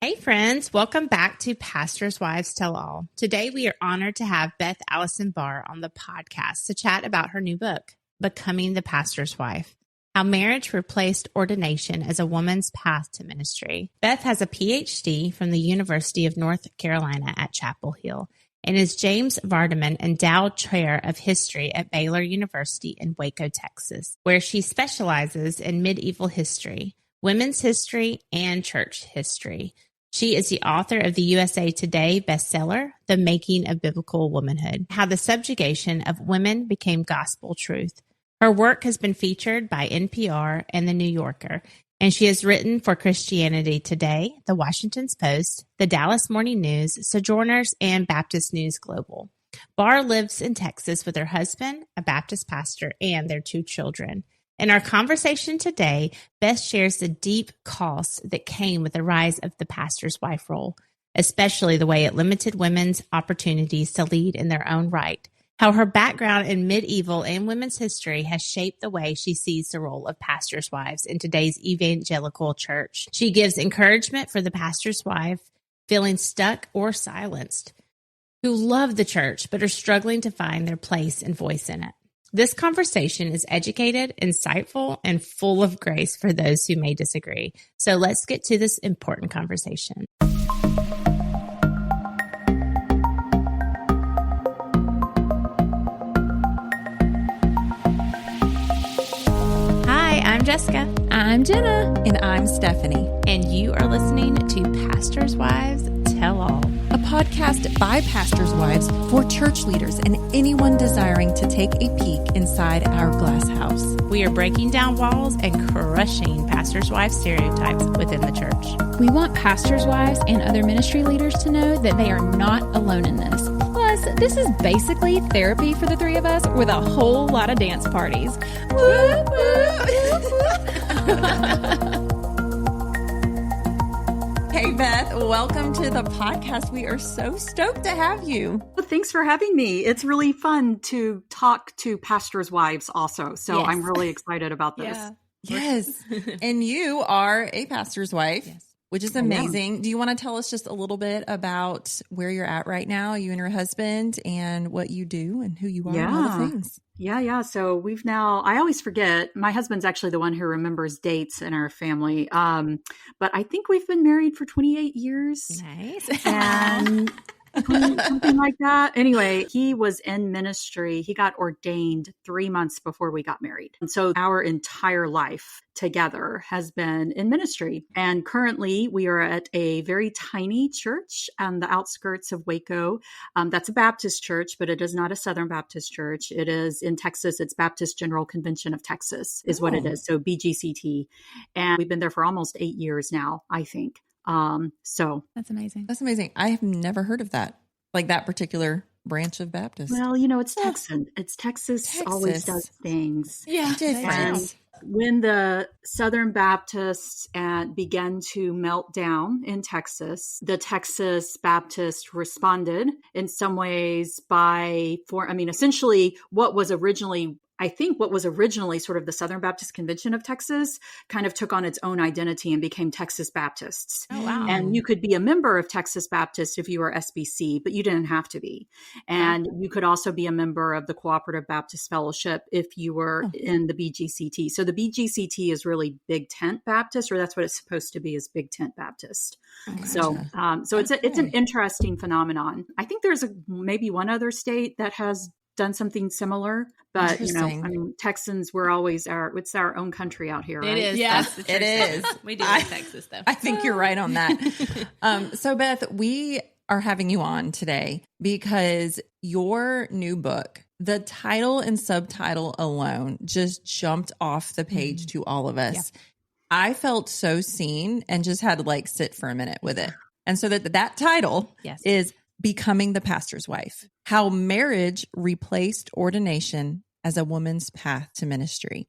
Hey friends, welcome back to Pastors' Wives Tell All. Today we are honored to have Beth Allison Barr on the podcast to chat about her new book, Becoming the Pastor's Wife, How Marriage Replaced Ordination as a Woman's Path to Ministry. Beth has a PhD from the University of North Carolina at Chapel Hill and is James Vardaman Endowed Chair of History at Baylor University in Waco, Texas, where she specializes in medieval history, women's history, and church history. She is the author of the USA Today bestseller, The Making of Biblical Womanhood, How the Subjugation of Women Became Gospel Truth. Her work has been featured by NPR and The New Yorker, and she has written for Christianity Today, The Washington Post, The Dallas Morning News, Sojourners, and Baptist News Global. Barr lives in Texas with her husband, a Baptist pastor, and their 2 children. In our conversation today, Beth shares the deep costs that came with the rise of the pastor's wife role, especially the way it limited women's opportunities to lead in their own right, how her background in medieval and women's history has shaped the way she sees the role of pastors' wives in today's evangelical church. She gives encouragement for the pastor's wife feeling stuck or silenced, who love the church but are struggling to find their place and voice in it. This conversation is educated, insightful, and full of grace for those who may disagree. So let's get to this important conversation. Hi, I'm Jessica. I'm Jenna. And I'm Stephanie. And you are listening to Pastors' Wives Tell All, a podcast by pastors' wives for church leaders and anyone desiring to take a peek inside our glass house. We are breaking down walls and crushing pastors' wives stereotypes within the church. We want pastors' wives and other ministry leaders to know that they are not alone in this. Plus, this is basically therapy for the 3 of us with a whole lot of dance parties. Woo, woo. Hey, Beth, welcome to the podcast. We are so stoked to have you. Well, thanks for having me. It's really fun to talk to pastors' wives also. So yes. I'm really excited about this. Yeah. Yes. And you are a pastor's wife, yes, which is amazing. Do you want to tell us just a little bit about where you're at right now, you and your husband, and what you do and who you are and all the things? Yeah. So I always forget, my husband's actually the one who remembers dates in our family. But I think we've been married for 28 years. Nice. And something like that. Anyway, he was in ministry. He got ordained 3 months before we got married. And so our entire life together has been in ministry. And currently we are at a very tiny church on the outskirts of Waco. That's a Baptist church, but it is not a Southern Baptist church. It is in Texas. It's Baptist General Convention of Texas is what it is. So BGCT. And we've been there for almost 8 years now, I think. So that's amazing. That's amazing. I have never heard of that, like that particular branch of Baptist. Well, it's Texan. It's Texas always does things. Yeah. And when the Southern Baptists began to melt down in Texas, the Texas Baptists responded in some ways essentially what was originally sort of the Southern Baptist Convention of Texas kind of took on its own identity and became Texas Baptists. Oh, wow. And you could be a member of Texas Baptist if you were SBC, but you didn't have to be. And you could also be a member of the Cooperative Baptist Fellowship if you were in the BGCT. So the BGCT is really Big Tent Baptist, or that's what it's supposed to be, is Big Tent Baptist. Gotcha. So it's an interesting phenomenon. I think there's maybe one other state that has done something similar, but Texans, it's our own country out here, right? It is. Yeah, it is. We do in Texas though. I think you're right on that. So Beth, we are having you on today because your new book, the title and subtitle alone just jumped off the page to all of us. Yeah. I felt so seen and just had to sit for a minute with it. And so that title is Becoming the Pastor's Wife, How Marriage Replaced Ordination as a Woman's Path to Ministry.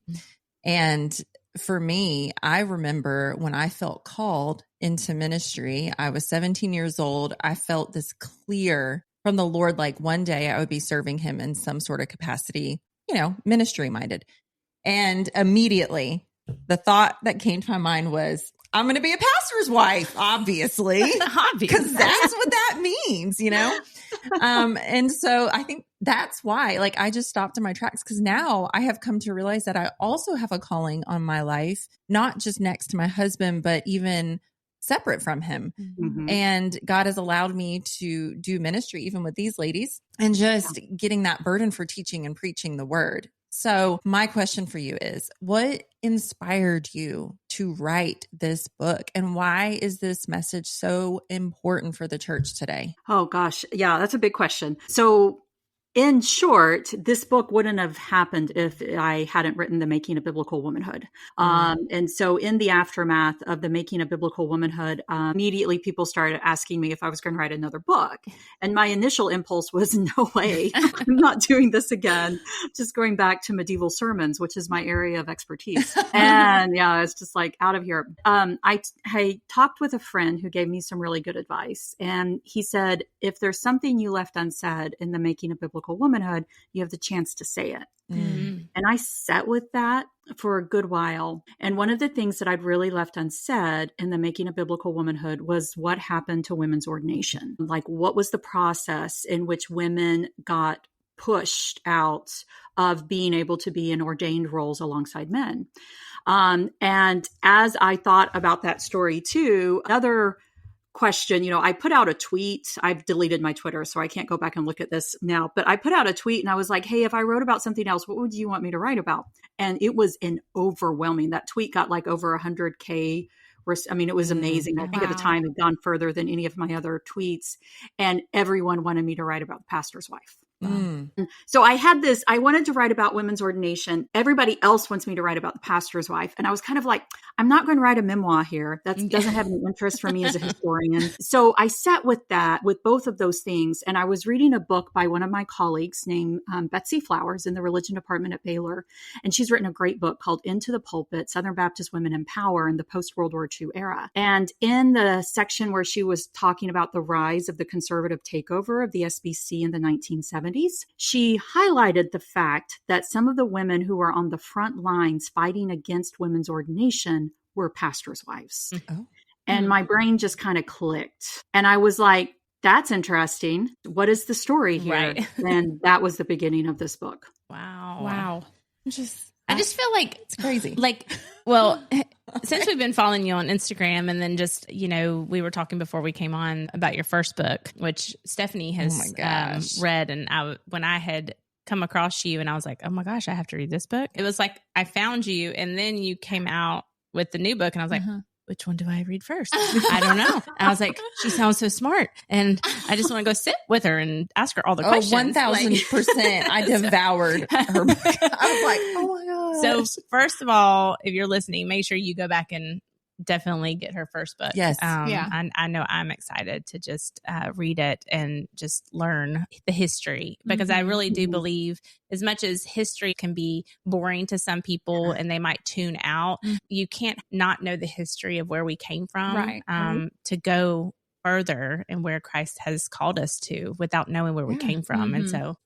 And for me, I remember when I felt called into ministry, I was 17 years old. I felt this clear from the Lord, one day I would be serving him in some sort of capacity, ministry minded. And immediately the thought that came to my mind was, I'm going to be a pastor's wife, obviously, because that's what that means, And so I think that's why, like, I just stopped in my tracks, because now I have come to realize that I also have a calling on my life, not just next to my husband, but even separate from him. Mm-hmm. And God has allowed me to do ministry, even with these ladies, and just getting that burden for teaching and preaching the word. So my question for you is, what inspired you to write this book, and why is this message so important for the church today? Oh gosh. Yeah, that's a big question. So in short, this book wouldn't have happened if I hadn't written The Making of Biblical Womanhood. And so in the aftermath of The Making of Biblical Womanhood, immediately people started asking me if I was going to write another book. And my initial impulse was, no way, I'm not doing this again. Just going back to medieval sermons, which is my area of expertise. And yeah, it's just like out of here. I talked with a friend who gave me some really good advice. And he said, if there's something you left unsaid in The Making of Biblical Womanhood, you have the chance to say it. Mm. And I sat with that for a good while. And one of the things that I'd really left unsaid in The Making of Biblical Womanhood was what happened to women's ordination. Like, what was the process in which women got pushed out of being able to be in ordained roles alongside men? And as I thought about that story too, another question, I put out a tweet. I've deleted my Twitter, so I can't go back and look at this now, but I put out a tweet and I was like, hey, if I wrote about something else, what would you want me to write about? And it was overwhelming. That tweet got like over 100K. I mean, it was amazing. I think at the time it had gone further than any of my other tweets, and everyone wanted me to write about the pastor's wife. So I wanted to write about women's ordination. Everybody else wants me to write about the pastor's wife. And I was kind of like, I'm not going to write a memoir here. That doesn't have any interest for me as a historian. So I sat with that, with both of those things. And I was reading a book by one of my colleagues named Betsy Flowers in the religion department at Baylor. And she's written a great book called Into the Pulpit, Southern Baptist Women in Power in the Post-World War II Era. And in the section where she was talking about the rise of the conservative takeover of the SBC in the 1970s, she highlighted the fact that some of the women who were on the front lines fighting against women's ordination were pastors' wives. Oh. And my brain just kind of clicked. And I was like, that's interesting. What is the story here? Right. And that was the beginning of this book. Wow. I just feel like it's crazy. Like, well, since we've been following you on Instagram, and then just, we were talking before we came on about your first book, which Stephanie has read. And when I had come across you and I was like, oh my gosh, I have to read this book. It was like, I found you and then you came out with the new book and I was like, which one do I read first? I don't know. And I was like, she sounds so smart. And I just want to go sit with her and ask her all the questions. 1000%. I devoured her book. I was like, oh my God. So first of all, if you're listening, make sure you go back and definitely get her first book. Yes. I know I'm excited to just read it and just learn the history, because I really do believe, as much as history can be boring to some people and they might tune out, you can't not know the history of where we came from, to go further and where Christ has called us to without knowing where we came from.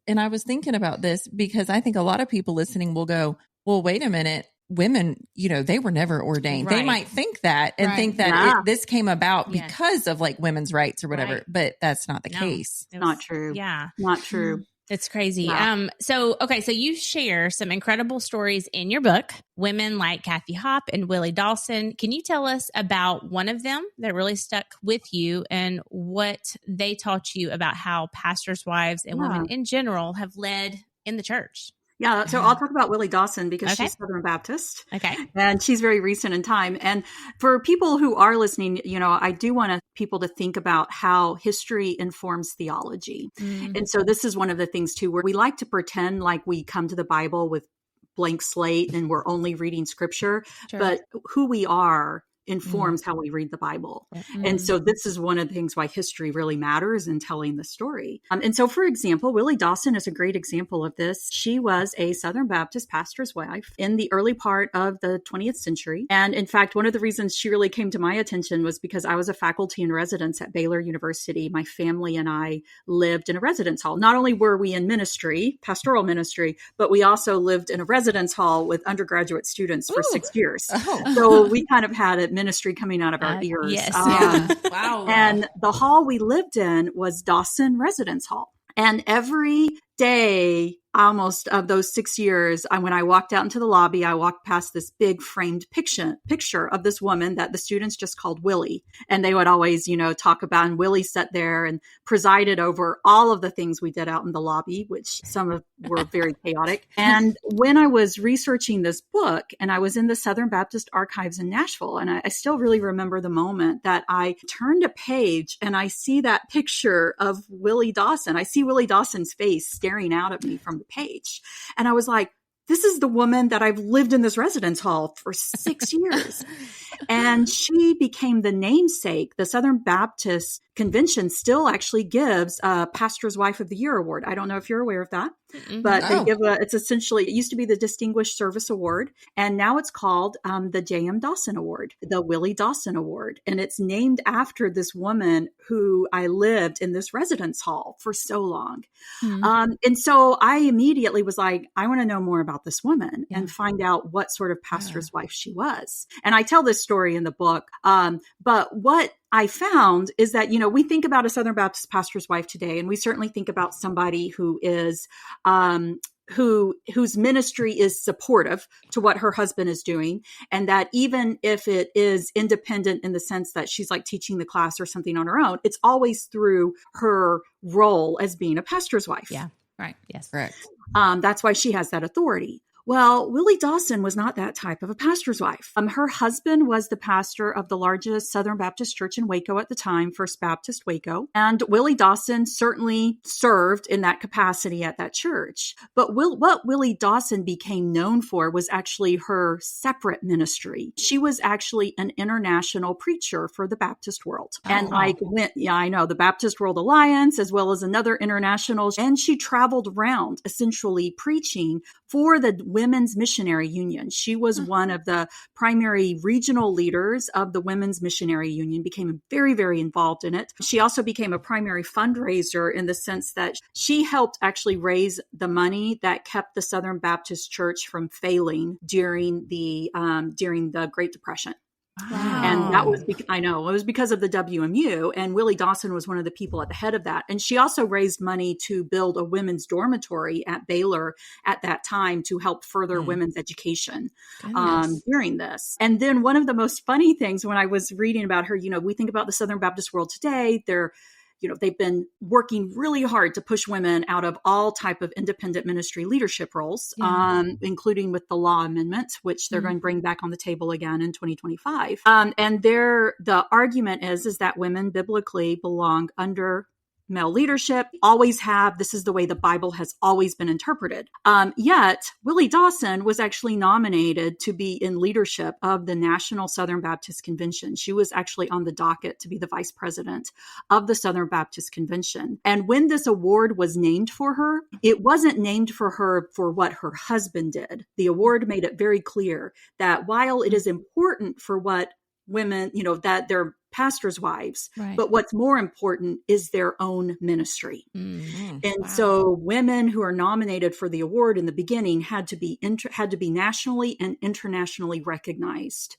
And I was thinking about this because I think a lot of people listening will go, well, wait a minute. Women, they were never ordained. They might think that and think that this came about because of like women's rights or whatever, but that's not the case. Not true. Yeah. Not true. It's crazy. Yeah. So you share some incredible stories in your book, women like Kathy Hopp and Willie Dawson. Can you tell us about one of them that really stuck with you and what they taught you about how pastors' wives and women in general have led in the church? Yeah, so I'll talk about Willie Dawson because she's Southern Baptist. Okay. And she's very recent in time. And for people who are listening, I do want people to think about how history informs theology. And so this is one of the things too, where we like to pretend like we come to the Bible with blank slate and we're only reading scripture, but who we are informs how we read the Bible. And so this is one of the things why history really matters in telling the story. And so, for example, Willie Dawson is a great example of this. She was a Southern Baptist pastor's wife in the early part of the 20th century. And in fact, one of the reasons she really came to my attention was because I was a faculty in residence at Baylor University. My family and I lived in a residence hall. Not only were we in ministry, pastoral ministry, but we also lived in a residence hall with undergraduate students for 6 years. So we kind of had it ministry coming out of our ears. Yes. Wow. And the hall we lived in was Dawson Residence Hall. And every day, almost of those 6 years, when I walked out into the lobby, I walked past this big framed picture of this woman that the students just called Willie. And they would always, talk about, and Willie sat there and presided over all of the things we did out in the lobby, which some of were very chaotic. And when I was researching this book, and I was in the Southern Baptist Archives in Nashville, and I still really remember the moment that I turned a page and I see that picture of Willie Dawson. I see Willie Dawson's face staring out at me from the page. And I was like, this is the woman that I've lived in this residence hall for 6 years. And she became the namesake. The Southern Baptist Convention still actually gives a Pastor's Wife of the Year award. I don't know if you're aware of that, but they give it's essentially, it used to be the Distinguished Service Award. And now it's called the J.M. Dawson Award, the Willie Dawson Award. And it's named after this woman who I lived in this residence hall for so long. And so I immediately was like, I want to know more about this woman and find out what sort of pastor's wife she was. And I tell this story in the book. But what I found is that, we think about a Southern Baptist pastor's wife today, and we certainly think about somebody who is, whose ministry is supportive to what her husband is doing. And that even if it is independent in the sense that she's like teaching the class or something on her own, it's always through her role as being a pastor's wife. Yeah. Right. Yes. Correct. That's why she has that authority. Well, Willie Dawson was not that type of a pastor's wife. Her husband was the pastor of the largest Southern Baptist church in Waco at the time, First Baptist Waco. And Willie Dawson certainly served in that capacity at that church. But what Willie Dawson became known for was actually her separate ministry. She was actually an international preacher for the Baptist world. And the Baptist World Alliance, as well as another international. And she traveled around essentially preaching for the Women's Missionary Union. She was one of the primary regional leaders of the Women's Missionary Union, became very, very involved in it. She also became a primary fundraiser in the sense that she helped actually raise the money that kept the Southern Baptist Church from failing during the Great Depression. Wow. And that was, it was because of the WMU, and Willie Dawson was one of the people at the head of that. And she also raised money to build a women's dormitory at Baylor at that time to help further women's education during this. And then one of the most funny things when I was reading about her, we think about the Southern Baptist world today, they've been working really hard to push women out of all type of independent ministry leadership roles, including with the law amendment, which they're going to bring back on the table again in 2025. And the argument is that women biblically belong under male leadership, always have. This is the way the Bible has always been interpreted. Yet Willie Dawson was actually nominated to be in leadership of the National Southern Baptist Convention. She was actually on the docket to be the vice president of the Southern Baptist Convention. And when this award was named for her, it wasn't named for her for what her husband did. The award made it very clear that while it is important for what women, that they're pastors' wives, but what's more important is their own ministry. So women who are nominated for the award in the beginning had to be nationally and internationally recognized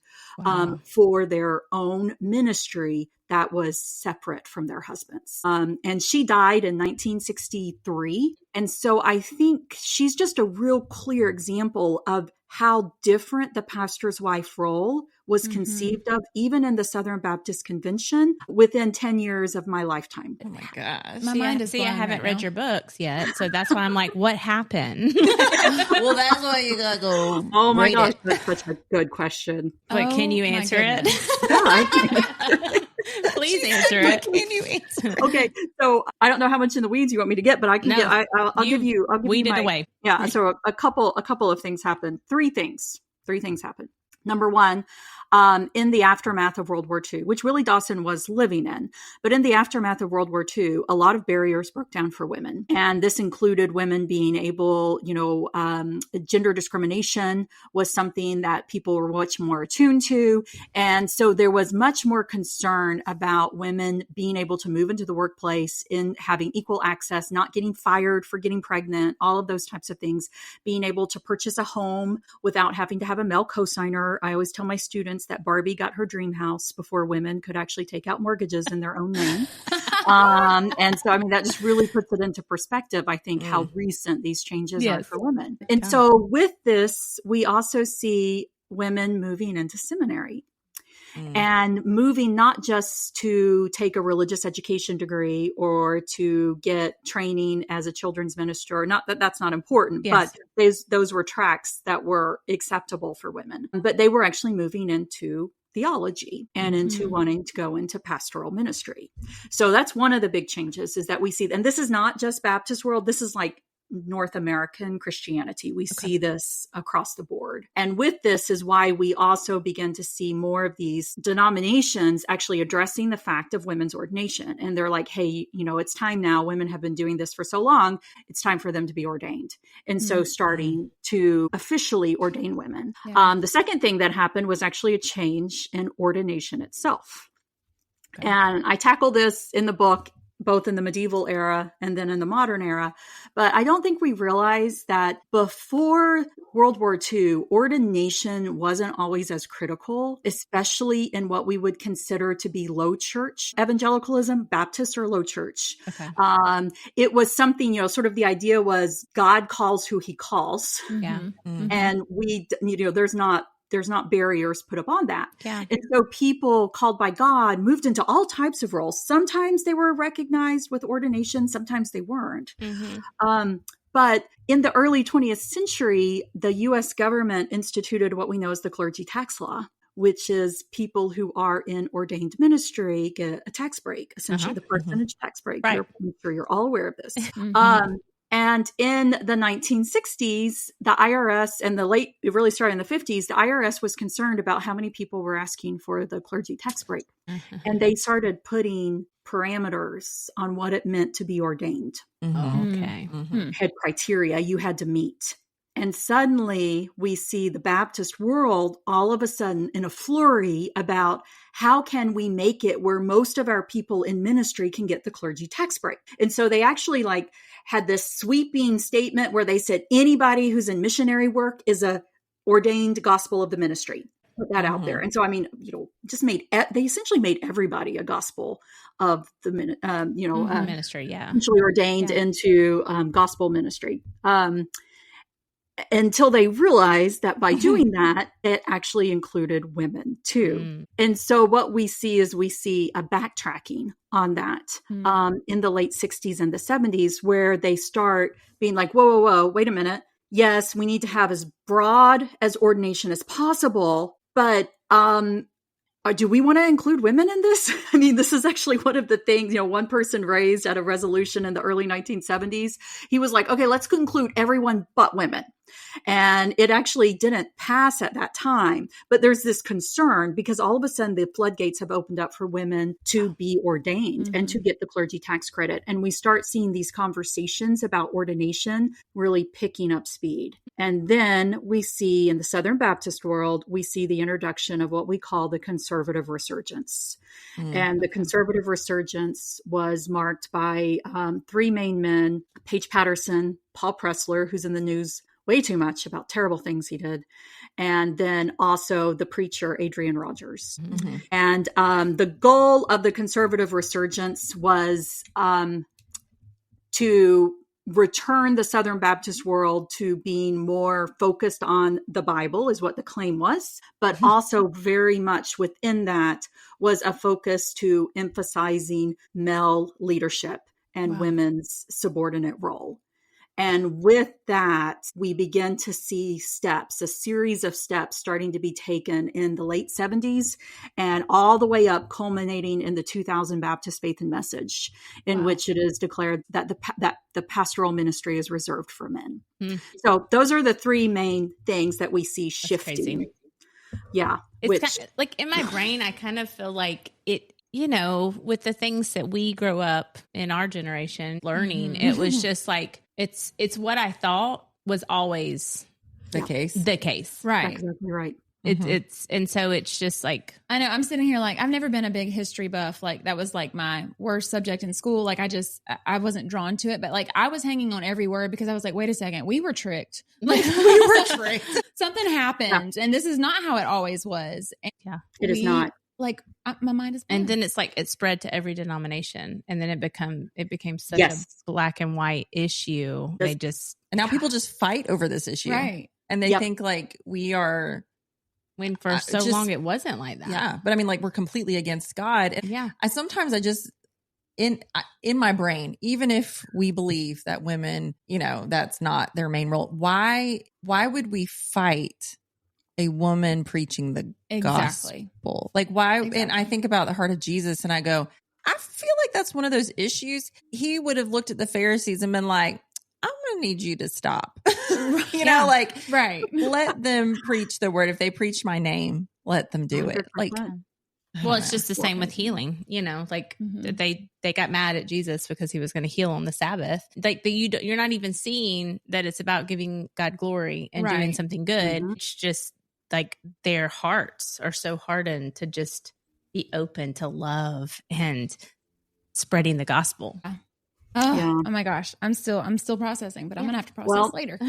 for their own ministry that was separate from their husbands. And she died in 1963. And so I think she's just a real clear example of how different the pastor's wife role was conceived of, even in the Southern Baptist Convention, within 10 years of my lifetime. Oh my gosh. My mind is blown. I haven't read your books yet, so that's why I'm like, what happened? Well, that's why you gotta go. Oh my gosh, that's such a good question. But can you answer it? Yeah, I can. Please answer it. Can you answer it? Okay, so I don't know how much in the weeds you want me to get, but I can get. I'll give you. Weed it away. Yeah. So a couple of things happened. Three things happened. Number one, in the aftermath of World War II, which Willie Dawson was living in, but in the aftermath of World War II, a lot of barriers broke down for women. And this included women being able, gender discrimination was something that people were much more attuned to. And so there was much more concern about women being able to move into the workplace, in having equal access, not getting fired for getting pregnant, all of those types of things, being able to purchase a home without having to have a male cosigner. I always tell my students, parents that Barbie got her dream house before women could actually take out mortgages in their own name. And so, I mean, that just really puts it into perspective, I think, how recent these changes are for women. And so with this, we also see women moving into seminary. And moving not just to take a religious education degree or to get training as a children's minister, not that that's not important, but those were tracks that were acceptable for women. But they were actually moving into theology and into wanting to go into pastoral ministry. So that's one of the big changes is that we see, and this is not just Baptist world, this is like North American Christianity. We see this across the board. And with this is why we also begin to see more of these denominations actually addressing the fact of women's ordination. And they're like, hey, you know, it's time now. Women have been doing this for so long. It's time for them to be ordained. And so starting to officially ordain women. The second thing that happened was actually a change in ordination itself. And I tackle this in the book, both in the medieval era and then in the modern era. But I don't think we realize that before World War II, ordination wasn't always as critical, especially in what we would consider to be low church evangelicalism, Baptist or low church. It was something, you know, sort of the idea was God calls who he calls. And we, you know, there's not barriers put up on that. And so people called by God moved into all types of roles. Sometimes they were recognized with ordination. Sometimes they weren't. But in the early 20th century, the U.S. government instituted what we know as the clergy tax law, which is people who are in ordained ministry get a tax break, essentially the percentage tax break. I'm sure you're all aware of this. And in the 1960s, the IRS and it really started in the 50s, the IRS was concerned about how many people were asking for the clergy tax break. And they started putting parameters on what it meant to be ordained. Had criteria you had to meet. And suddenly we see the Baptist world all of a sudden in a flurry about how can we make it where most of our people in ministry can get the clergy tax break. And so they actually had this sweeping statement where they said anybody who's in missionary work is a ordained gospel of the ministry. Put that out there. And so, I mean, you know, they essentially made everybody a gospel of the, ministry. Essentially ordained into gospel ministry. Until they realized that by doing that, it actually included women too. And so what we see is a backtracking on that in the late 60s and the 70s, where they start being like, whoa, wait a minute. Yes, we need to have as broad as ordination as possible, but do we want to include women in this? I mean, this is actually one of the things, you know, one person raised at a resolution in the early 1970s. He was like, okay, let's include everyone but women. And it actually didn't pass at that time. But there's this concern because all of a sudden the floodgates have opened up for women to be ordained and to get the clergy tax credit. And we start seeing these conversations about ordination really picking up speed. And then we see in the Southern Baptist world, we see the introduction of what we call the conservative resurgence. And the conservative resurgence was marked by three main men, Paige Patterson, Paul Pressler, who's in the news way too much about terrible things he did. And then also the preacher, Adrian Rogers. And the goal of the conservative resurgence was to return the Southern Baptist world to being more focused on the Bible is what the claim was, but also very much within that was a focus to emphasizing male leadership and women's subordinate role. And with that, we begin to see a series of steps starting to be taken in the late 70s and all the way up, culminating in the 2000 Baptist Faith and Message, in which it is declared that the pastoral ministry is reserved for men. So those are the three main things that we see shifting. That's crazy. Yeah. It's kind of, like in my brain, I kind of feel like it, you know, with the things that we grew up in our generation learning, it was just like, it's what I thought was always the case. Right. Exactly right. And so it's just like, I know I'm sitting here like, I've never been a big history buff. Like that was like my worst subject in school. Like I wasn't drawn to it, but like I was hanging on every word because I was like, wait a second, we were tricked. Like we were tricked. Something happened and this is not how it always was. And it is not. Like my mind is blown. And then it's like it spread to every denomination, and then it became such a black and white issue. And now people just fight over this issue, right? And they think like we are. When for so long it wasn't like that. Yeah, but I mean, like we're completely against God. And I just in my brain, even if we believe that women, that's not their main role, why would we fight a woman preaching the gospel? Like why? Exactly. And I think about the heart of Jesus and I go, I feel like that's one of those issues. He would have looked at the Pharisees and been like, I'm going to need you to stop, right. Let them preach the word. If they preach my name, let them do it. Like, well, it's just the same with healing, they got mad at Jesus because he was going to heal on the Sabbath. Like you're not even seeing that it's about giving God glory and doing something good. Mm-hmm. It's just like their hearts are so hardened to just be open to love and spreading the gospel. Oh my gosh. I'm still processing, but I'm going to have to process later.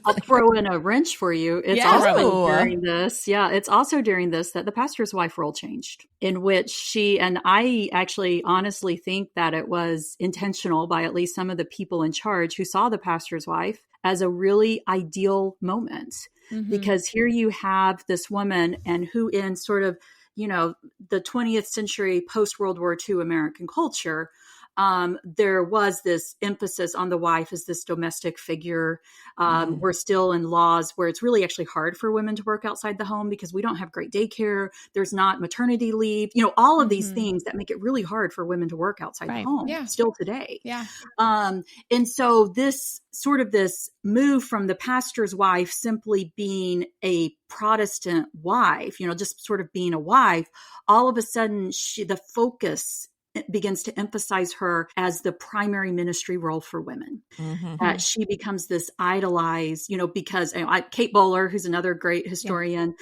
I'll throw in a wrench for you. It's also during this. Yeah. It's also during this that the pastor's wife role changed, in which and I actually honestly think that it was intentional by at least some of the people in charge who saw the pastor's wife as a really ideal moment. Mm-hmm. Because here you have this woman and who in sort of, the 20th century post-World War II American culture, there was this emphasis on the wife as this domestic figure. We're still in laws where it's really actually hard for women to work outside the home because we don't have great daycare. There's not maternity leave, all of these things that make it really hard for women to work outside the home still today. Yeah. And so this move from the pastor's wife simply being a Protestant wife, just sort of being a wife, all of a sudden the focus begins to emphasize her as the primary ministry role for women. Mm-hmm. That she becomes this idolized, because Kate Bowler, who's another great historian,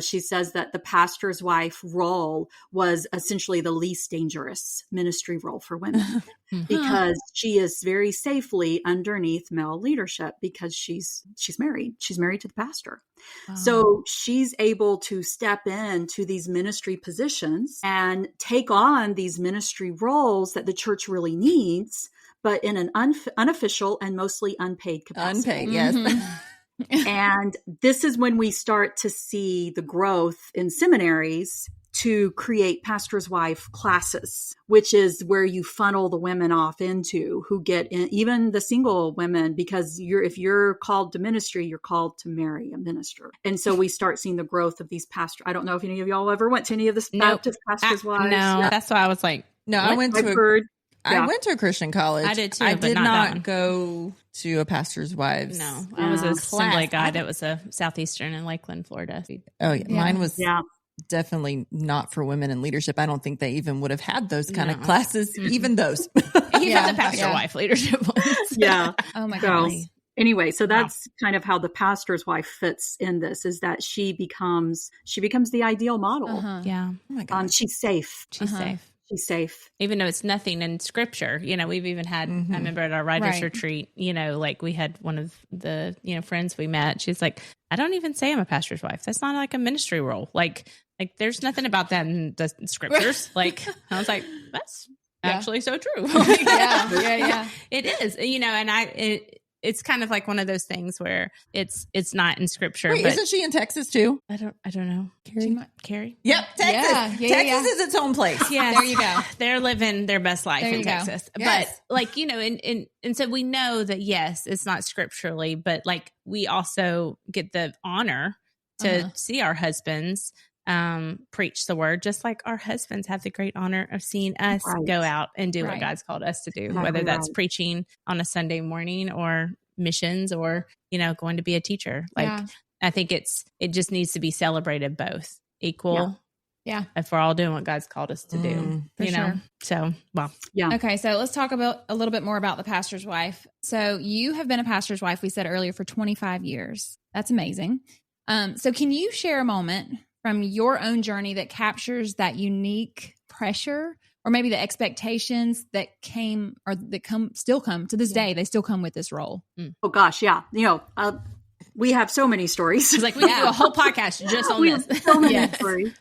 she says that the pastor's wife role was essentially the least dangerous ministry role for women because she is very safely underneath male leadership because she's married. She's married to the pastor. So she's able to step into these ministry positions and take on these ministry roles that the church really needs, but in an unofficial and mostly unpaid capacity. Unpaid, yes. Mm-hmm. And this is when we start to see the growth in seminaries to create pastor's wife classes, which is where you funnel the women off into who get in, even the single women, because if you're called to ministry, you're called to marry a minister. And so we start seeing the growth of these pastors. I don't know if any of y'all ever went to any of the Baptist pastors' wives. No, that's why I was like, no, I went to a Christian college. I did too. I but did not go to a pastor's wives. No, I was a assembly guide. It was a Southeastern in Lakeland, Florida. Oh yeah. Mine was definitely not for women in leadership. I don't think they even would have had those kind of classes, even those. Even the pastor wife leadership ones. Yeah. Oh my gosh. Anyway, so that's kind of how the pastor's wife fits in this, is that she becomes the ideal model. Uh-huh. Yeah. Oh my God. She's safe. She's safe. She's safe. Even though it's nothing in scripture, we've even had, I remember at our writers retreat, like we had one of the, friends we met. She's like, I don't even say I'm a pastor's wife. That's not like a ministry role. Like there's nothing about that in the scriptures. Like, I was like, that's actually so true. Yeah. It is, and it's kind of like one of those things where it's not in scripture. Wait, but isn't she in Texas too? I don't know. Carrie? Yep, Texas. Yeah, Texas is its own place. Yeah, there you go. They're living their best life in Texas. Yes. But like, and so we know that, yes, it's not scripturally, but like we also get the honor to see our husbands preach the word, just like our husbands have the great honor of seeing us go out and do what God's called us to do, whether that's preaching on a Sunday morning or missions or, going to be a teacher. Like, I think it just needs to be celebrated both equal. Yeah. If we're all doing what God's called us to do, sure. So, well, Okay. So let's talk about a little bit more about the pastor's wife. So you have been a pastor's wife, we said earlier, for 25 years. That's amazing. So can you share a moment from your own journey that captures that unique pressure or maybe the expectations that came or that still come to this day? They still come with this role. Oh gosh. Yeah. We have so many stories. It's like we could do a whole podcast just on this. So many stories.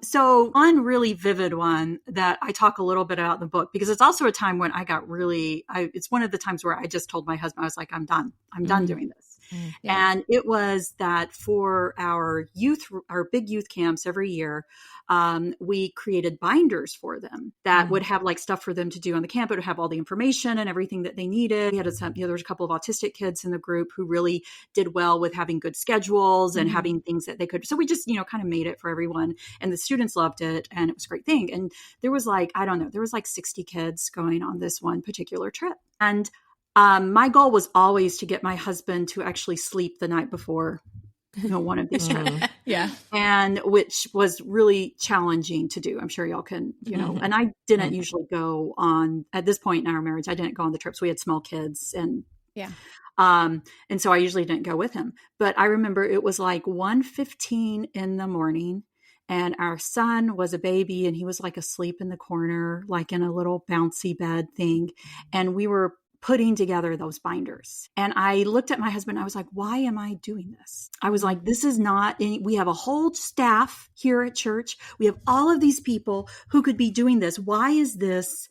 So one really vivid one that I talk a little bit about in the book, because it's also a time when I got it's one of the times where I just told my husband, I was like, I'm done doing this. Yeah. And it was that for our big youth camps every year, we created binders for them that would have like stuff for them to do on the camp. It would have all the information and everything that they needed. We had there was a couple of autistic kids in the group who really did well with having good schedules and having things that they could. So we just, kind of made it for everyone, and the students loved it, and it was a great thing. And there was like, I don't know, there was like 60 kids going on this one particular trip. And my goal was always to get my husband to actually sleep the night before one of these trips. Yeah. And which was really challenging to do. I'm sure y'all can, and I didn't usually go on, at this point in our marriage, I didn't go on the trips. We had small kids and and so I usually didn't go with him. But I remember it was like 1:15 in the morning, and our son was a baby, and he was like asleep in the corner, like in a little bouncy bed thing. And we were putting together those binders. And I looked at my husband, I was like, why am I doing this? I was like, this is not, we have a whole staff here at church. We have all of these people who could be doing this. Why is this,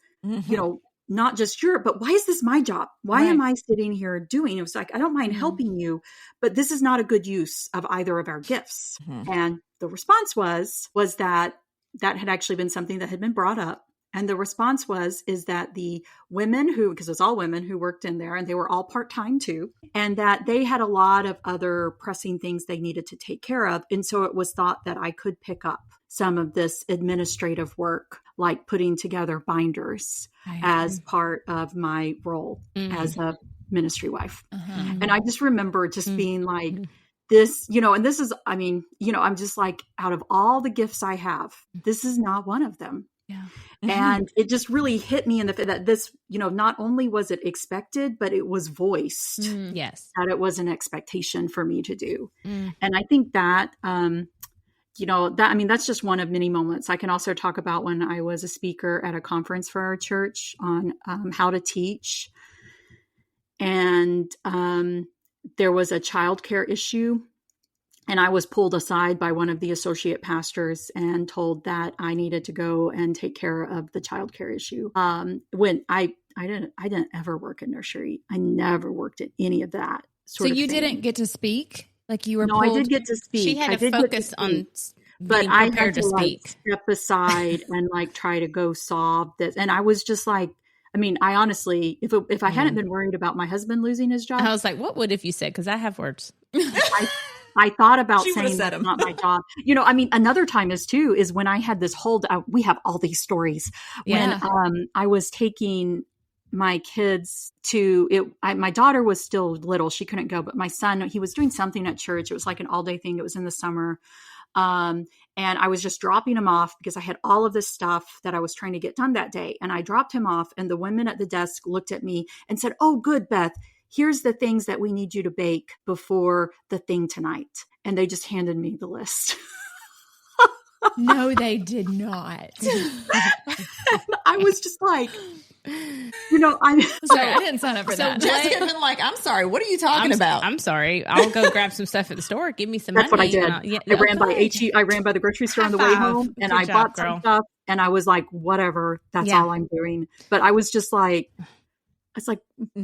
not just but why is this my job? Why am I sitting here doing? It was like, I don't mind helping you, but this is not a good use of either of our gifts. And the response was that had actually been something that had been brought up. And the response is that the women because it was all women who worked in there, and they were all part-time too, and that they had a lot of other pressing things they needed to take care of. And so it was thought that I could pick up some of this administrative work, like putting together binders as part of my role as a ministry wife. And I just remember just being like, this, and this is, I'm just like, out of all the gifts I have, this is not one of them. Yeah. And it just really hit me in the that this, not only was it expected, but it was voiced. Yes. That it was an expectation for me to do. And I think that, that's just one of many moments. I can also talk about when I was a speaker at a conference for our church on how to teach. And there was a childcare issue. And I was pulled aside by one of the associate pastors and told that I needed to go and take care of the childcare issue. When I didn't ever work in nursery. I never worked at any of that sort of thing. So you didn't get to speak? Like you were No, pulled? I did get to speak. She had to focus on but being I had prepared to speak. Step aside and like try to go solve this. And I was just like, I honestly, if I hadn't been worried about my husband losing his job, I was like, what would if you said? Because I have words. I thought about She saying said that's not my job. Another time is when I had this whole, we have all these stories. Yeah. When I was taking my kids to my daughter was still little. She couldn't go, but my son, he was doing something at church. It was like an all day thing. It was in the summer. And I was just dropping him off because I had all of this stuff that I was trying to get done that day. And I dropped him off, and the women at the desk looked at me and said, "Oh, good, Beth. Here's the things that we need you to bake before the thing tonight." And they just handed me the list. No, they did not. I was just like, Sorry, I didn't sign up for that. Jessica had been like, I'm sorry, what are you talking about? I'm sorry. I'll go grab some stuff at the store. Give me some That's money. what I did. I ran by the grocery store on the way home, and I bought some stuff, and I was like, whatever, that's all I'm doing. But I was just like, it's like,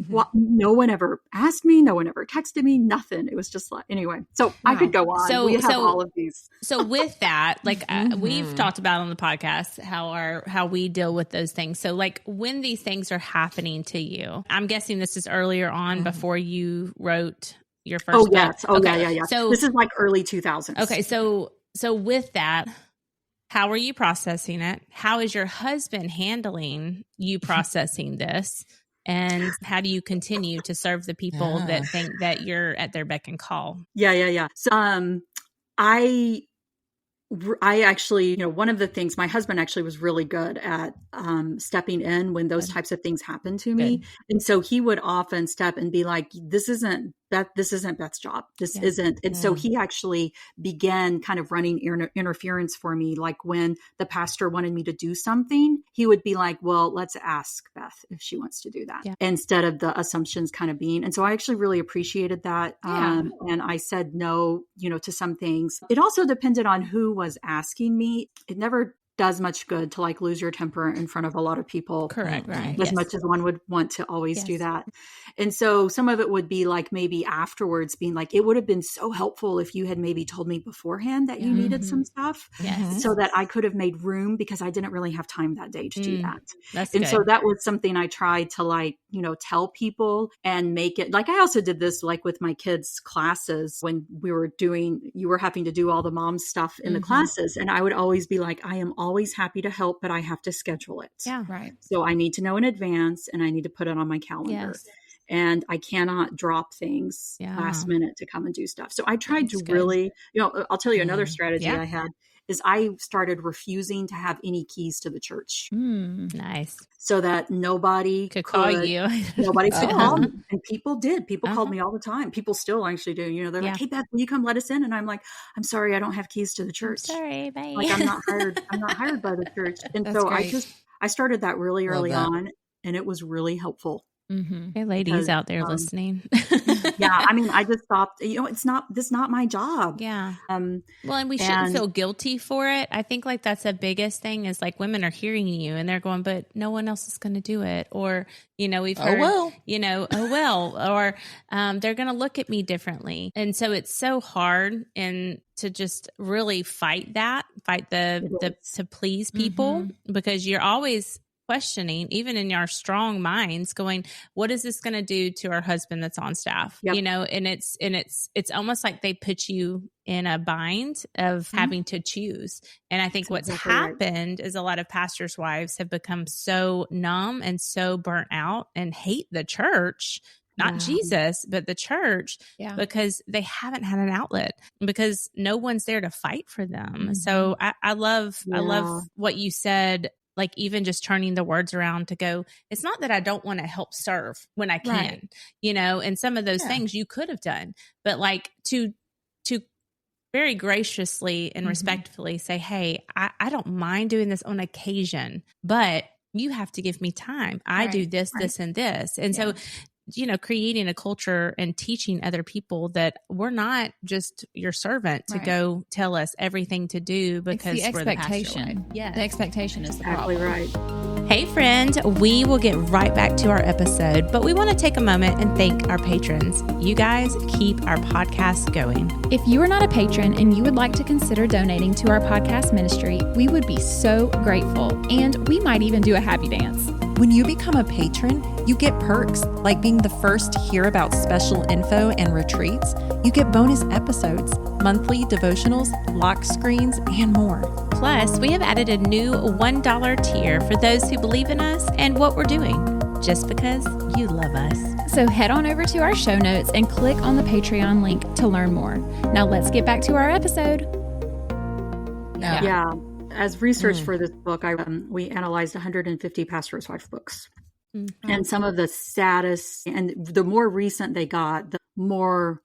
what? No one ever asked me. No one ever texted me. Nothing. It was just like, anyway. So I could go on. We have all of these. So with that, like we've talked about on the podcast, how we deal with those things. So like when these things are happening to you, I'm guessing this is earlier on before you wrote your first book. Yes. Okay. Yeah. So this is like early 2000s. Okay. So with that, how are you processing it? How is your husband handling you processing this? And how do you continue to serve the people that think that you're at their beck and call? Yeah. So, I actually, one of the things, my husband actually was really good at stepping in when those types of things happened to me. And so he would often step and be like, this isn't this isn't Beth's job. This isn't. And so he actually began kind of running interference for me. Like when the pastor wanted me to do something, he would be like, well, let's ask Beth if she wants to do that, instead of the assumptions kind of being. And so I actually really appreciated that. And I said no, to some things. It also depended on who was asking me. It never does much good to like lose your temper in front of a lot of people. Correct. Right. As much as one would want to always do that. And so some of it would be like maybe afterwards being like, it would have been so helpful if you had maybe told me beforehand that you needed some stuff so that I could have made room, because I didn't really have time that day to do that. That's and good. So that was something I tried to like, tell people and make it like, I also did this like with my kids' classes when you were having to do all the mom stuff in the classes. And I would always be like, I am always happy to help, but I have to schedule it. Yeah. Right. So I need to know in advance and I need to put it on my calendar. Yes. And I cannot drop things last minute to come and do stuff. So I tried to really, I'll tell you another strategy I had is I started refusing to have any keys to the church. Nice. So that nobody could call you. Nobody could call me. And people did. People called me all the time. People still actually do. They're like, hey, Beth, will you come let us in? And I'm like, I'm sorry, I don't have keys to the church. Sorry, bye. Like I'm not hired by the church. And That's so great. I started that really early on, and it was really helpful. Hey, ladies out there listening. I mean, I just stopped. This is not my job. Yeah. Well, and we shouldn't feel guilty for it. I think like that's the biggest thing is like women are hearing you and they're going, but no one else is going to do it. Or, we've heard, or they're going to look at me differently. And so it's so hard to just really fight the to please people, because you're always questioning, even in our strong minds, going, what is this going to do to our husband that's on staff? And it's almost like they put you in a bind of having to choose. And I think what's happened is a lot of pastors' wives have become so numb and so burnt out and hate the church, not Jesus, but the church, because they haven't had an outlet, because no one's there to fight for them. So I love what you said. Like even just turning the words around to go, it's not that I don't want to help serve when I can, and some of those things you could have done, but like to very graciously and respectfully say, hey, I don't mind doing this on occasion, but you have to give me time. I do this, this, and this. And so, creating a culture and teaching other people that we're not just your servant to go tell us everything to do because it's the we're expectation. The expectation is the exactly problem. Right. Hey, friend, we will get right back to our episode, but we want to take a moment and thank our patrons. You guys keep our podcast going. If you are not a patron and you would like to consider donating to our podcast ministry, we would be so grateful, and we might even do a happy dance. When you become a patron, you get perks like being the first to hear about special info and retreats. You get bonus episodes, monthly devotionals, lock screens, and more. Plus, we have added a new $1 tier for those who believe in us and what we're doing, just because you love us. So head on over to our show notes and click on the Patreon link to learn more. Now let's get back to our episode. Yeah. As research for this book, we analyzed 150 pastors' wife books. And some of the saddest, and the more recent they got, the more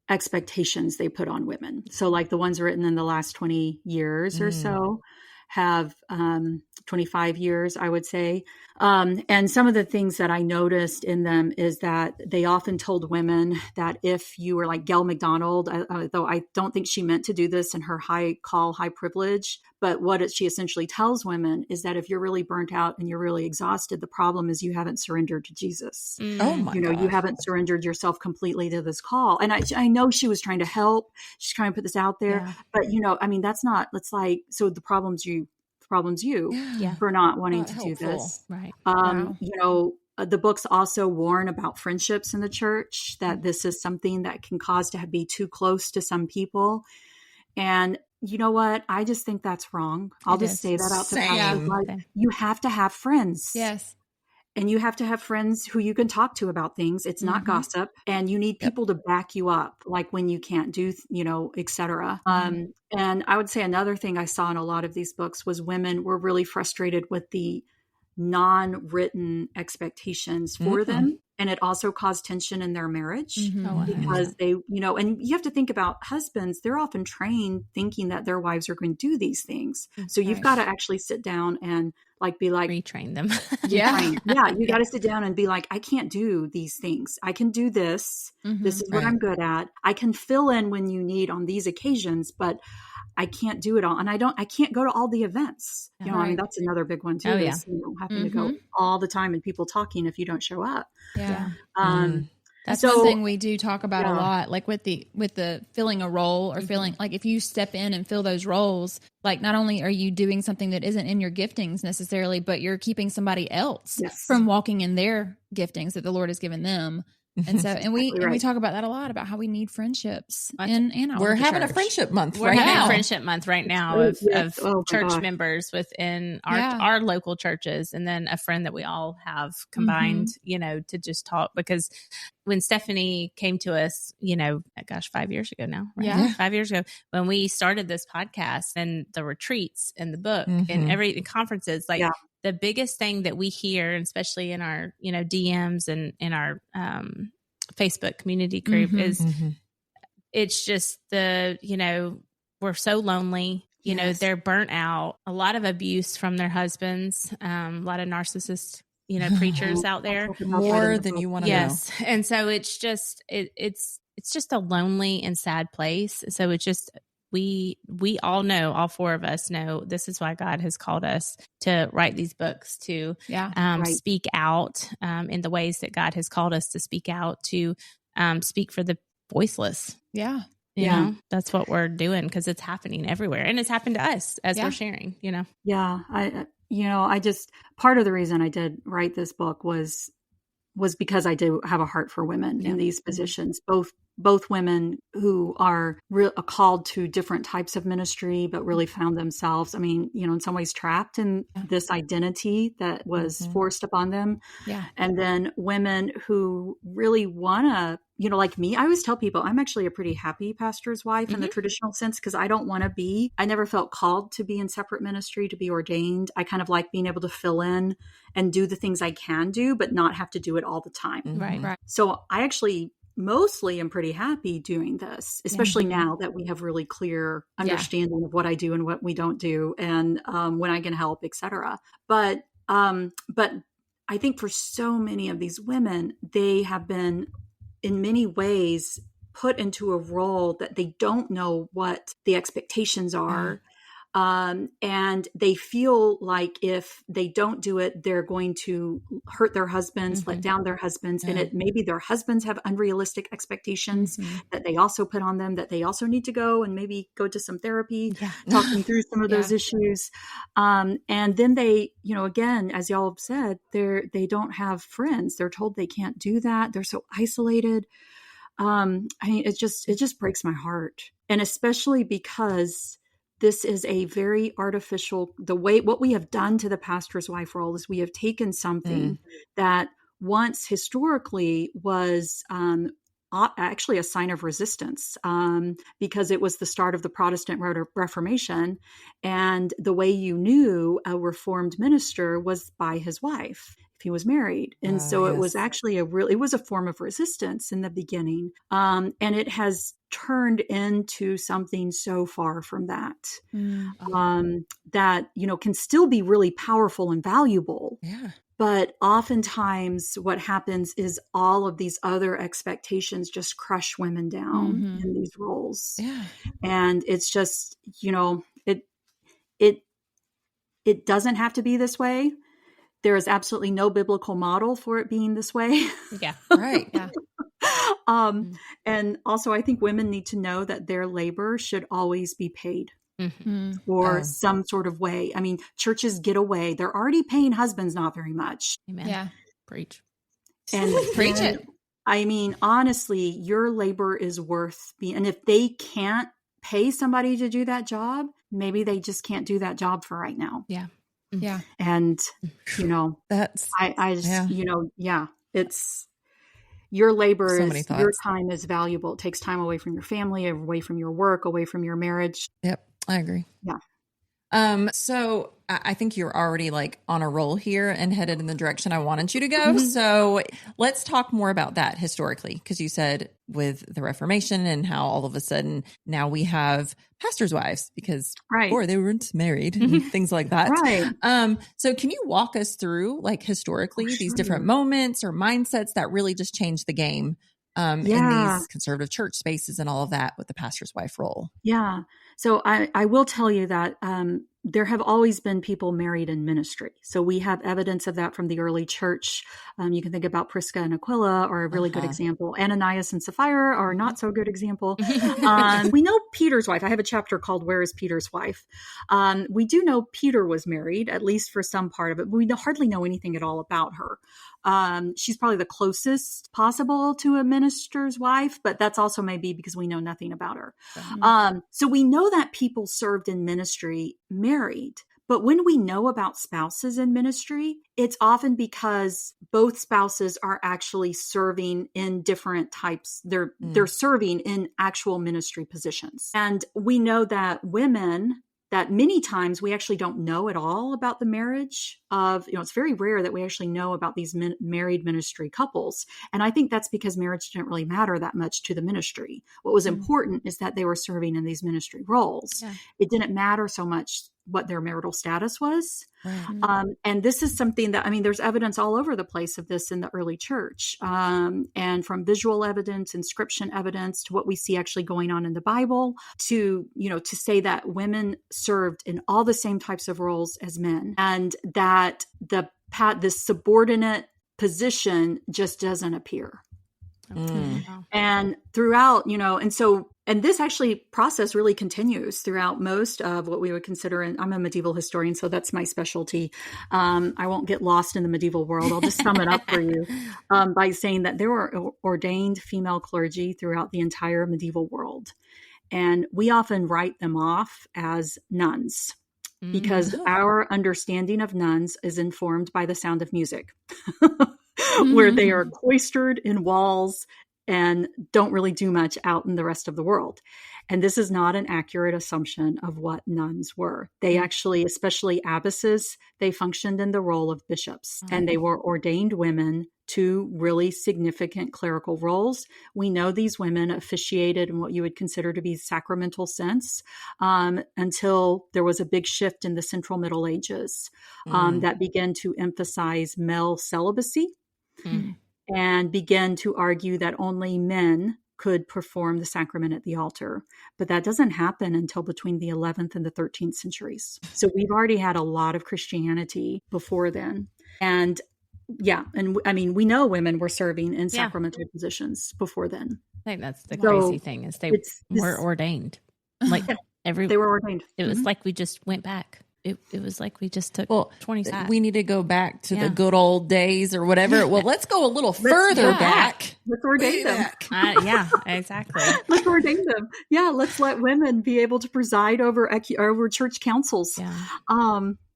expectations they put on women. So like the ones written in the last 20 years or so have 25 years, I would say. And some of the things that I noticed in them is that they often told women that if you were like Gail McDonald, though I don't think she meant to do this in her high privilege, but what she essentially tells women is that if you're really burnt out and you're really exhausted, the problem is you haven't surrendered to Jesus. Oh my God. You haven't surrendered yourself completely to this call. And I know she was trying to help. She's trying to put this out there, but that's not, it's like, so the problem's you for not wanting to do this. Right. The books also warn about friendships in the church, that this is something that can cause to be too close to some people. And you know what? I just think that's wrong. I'll just say that out to pastors. Like, you have to have friends. Yes. And you have to have friends who you can talk to about things. It's not gossip. And you need people to back you up, like when you can't do, et cetera. And I would say another thing I saw in a lot of these books was women were really frustrated with the non-written expectations for them. And it also caused tension in their marriage Mhm. because they, and you have to think about husbands, they're often trained thinking that their wives are going to do these things. So you've got to actually sit down and be like, retrain them. Yeah. You got to sit down and be like, I can't do these things. I can do this. This is what I'm good at. I can fill in when you need on these occasions, but I can't do it all. And I can't go to all the events. I mean, that's another big one too. Oh, is, having to go all the time and people talking if you don't show up. Yeah. That's so- one thing we do talk about a lot, like with the filling a role or feeling like if you step in and fill those roles, like not only are you doing something that isn't in your giftings necessarily, but you're keeping somebody else from walking in their giftings that the Lord has given them. And so, and we talk about that a lot, about how we need friendships in our We're having church. a friendship month We're right having now. a friendship month right now of church gosh. members within our local churches, and then a friend that we all have combined, to just talk. Because when Stephanie came to us, 5 years ago now, right? Yeah. 5 years ago, when we started this podcast and the retreats and the book and every conferences, the biggest thing that we hear, and especially in our, DMs and in our Facebook community group is it's just we're so lonely. They're burnt out, a lot of abuse from their husbands, a lot of narcissist, preachers out there. More than you want to know. And so it's just, it's just a lonely and sad place. So it's just, we all know, all four of us know, this is why God has called us to write these books, to speak out in the ways that God has called us to speak out, to speak for the voiceless. Yeah. You know, that's what we're doing, because it's happening everywhere. And it's happened to us as we're sharing, Yeah. I just, part of the reason I did write this book was because I do have a heart for women in these positions, both women who are called to different types of ministry, but really found themselves, in some ways trapped in this identity that was forced upon them. Yeah. And then women who really want to, like me, I always tell people I'm actually a pretty happy pastor's wife in the traditional sense, because I don't want to be, I never felt called to be in separate ministry, to be ordained. I kind of like being able to fill in and do the things I can do, but not have to do it all the time. Right. So I actually mostly am pretty happy doing this, especially now that we have really clear understanding of what I do and what we don't do, and when I can help, etc. But I think for so many of these women, they have been in many ways put into a role that they don't know what the expectations are. And they feel like if they don't do it, they're going to hurt their husbands, let down their husbands. And maybe their husbands have unrealistic expectations that they also put on them, that they also need to go and maybe go to some therapy, talking through some of those issues. And then they, again, as y'all have said, they don't have friends. They're told they can't do that. They're so isolated. It just breaks my heart. And especially because this is a very artificial, what we have done to the pastor's wife role is we have taken something that once historically was actually a sign of resistance, because it was the start of the Protestant Reformation. And the way you knew a Reformed minister was by his wife, if he was married. And so it was actually it was a form of resistance in the beginning. And it has turned into something so far from that, that, can still be really powerful and valuable. Yeah. But oftentimes what happens is all of these other expectations just crush women down in these roles. Yeah. And it's just, it doesn't have to be this way. There is absolutely no biblical model for it being this way. Yeah. Right. Yeah. And also I think women need to know that their labor should always be paid. Or some sort of way. Churches get away. They're already paying husbands not very much. Amen. Yeah. Preach. And preach it. Honestly, your labor is worth being, and if they can't pay somebody to do that job, maybe they just can't do that job for right now. Yeah. Yeah. And, that's, it's, your labor so many is, thoughts. your time is valuable. It takes time away from your family, away from your work, away from your marriage. Yep. I agree. Yeah. So I think you're already like on a roll here and headed in the direction I wanted you to go. So let's talk more about that historically, because you said with the Reformation and how all of a sudden now we have pastors' wives because before they weren't married and things like that. Right. So can you walk us through like historically these different moments or mindsets that really just changed the game in these conservative church spaces and all of that with the pastor's wife role? Yeah. So I will tell you that there have always been people married in ministry. So we have evidence of that from the early church. You can think about Prisca and Aquila are a really good example. Ananias and Sapphira are not so good example. We know Peter's wife. I have a chapter called Where is Peter's Wife? We do know Peter was married, at least for some part of it, but we hardly know anything at all about her. She's probably the closest possible to a minister's wife, but that's also maybe because we know nothing about her. So we know that people served in ministry married. But when we know about spouses in ministry, it's often because both spouses are actually serving in different types. They're serving in actual ministry positions. And we know that women, that many times we actually don't know at all about the marriage of, it's very rare that we actually know about these married ministry couples. And I think that's because marriage didn't really matter that much to the ministry. What was important is that they were serving in these ministry roles. Yeah. It didn't matter so much what their marital status was. Right. And this is something that, there's evidence all over the place of this in the early church, and from visual evidence, inscription evidence, to what we see actually going on in the Bible, to say that women served in all the same types of roles as men, and that this subordinate position just doesn't appear. And throughout, and this actually process really continues throughout most of what we would consider, and I'm a medieval historian, so that's my specialty. I won't get lost in the medieval world. I'll just sum it up for you by saying that there were ordained female clergy throughout the entire medieval world. And we often write them off as nuns because our understanding of nuns is informed by the sound of music. Where they are cloistered in walls and don't really do much out in the rest of the world. And this is not an accurate assumption of what nuns were. They actually, especially abbesses, they functioned in the role of bishops, and they were ordained women to really significant clerical roles. We know these women officiated in what you would consider to be sacramental sense until there was a big shift in the Central Middle Ages that began to emphasize male celibacy. And began to argue that only men could perform the sacrament at the altar. But that doesn't happen until between the 11th and the 13th centuries. So we've already had a lot of Christianity before then. And we know women were serving in sacramental positions before then. I think that's the crazy thing is they were ordained. Like they were ordained. It was like we just went back. It was like we just took 20 steps. We need to go back to the good old days or whatever. Well, let's go a little further back. Let's ordain them. Yeah, exactly. Let's ordain them. Yeah, let's let women be able to preside over church councils. Yeah.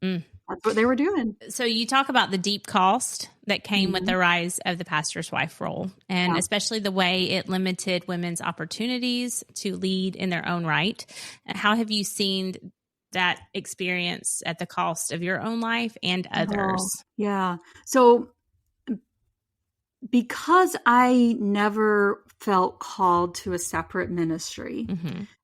That's what they were doing. So you talk about the deep cost that came with the rise of the pastor's wife role, and especially the way it limited women's opportunities to lead in their own right. How have you seen that experience at the cost of your own life and others? So because I never felt called to a separate ministry,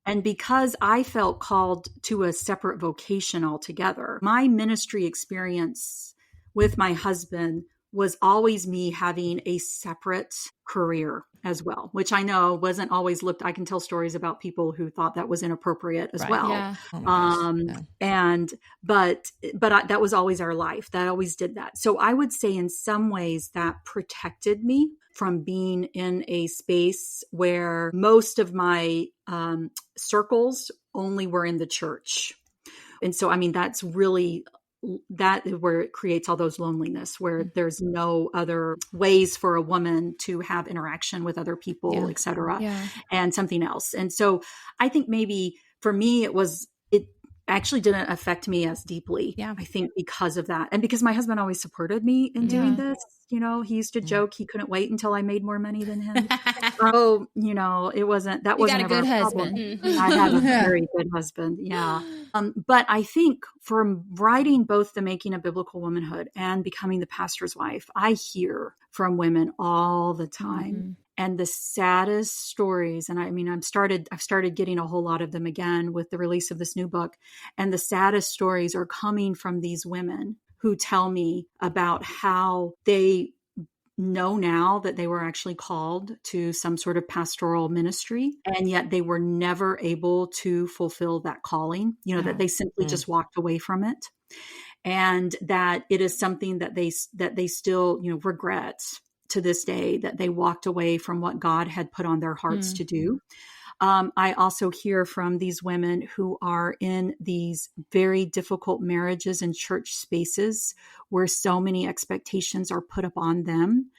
and because I felt called to a separate vocation altogether, my ministry experience with my husband was always me having a separate career as well, which I know wasn't always looked. I can tell stories about people who thought that was inappropriate as well. Yeah. That was always our life. That always did that. So I would say in some ways that protected me from being in a space where most of my circles only were in the church. And so, that's really that is where it creates all those loneliness, where there's no other ways for a woman to have interaction with other people, et cetera, and something else. And so I think maybe for me, actually didn't affect me as deeply. Yeah. I think because of that. And because my husband always supported me in doing this. You know, he used to joke he couldn't wait until I made more money than him. Oh, you know, that wasn't You got a ever good problem. husband. I have a very good husband. Yeah. But I think from writing both The Making of Biblical Womanhood and Becoming the Pastor's Wife, I hear from women all the time. And the saddest stories, and I mean, I've started getting a whole lot of them again with the release of this new book. And the saddest stories are coming from these women who tell me about how they know now that they were actually called to some sort of pastoral ministry, and yet they were never able to fulfill that calling, you know, that they simply just walked away from it. And that it is something that they still, you know, regret to this day, that they walked away from what God had put on their hearts to do. I also hear from these women who are in these very difficult marriages and church spaces where so many expectations are put upon them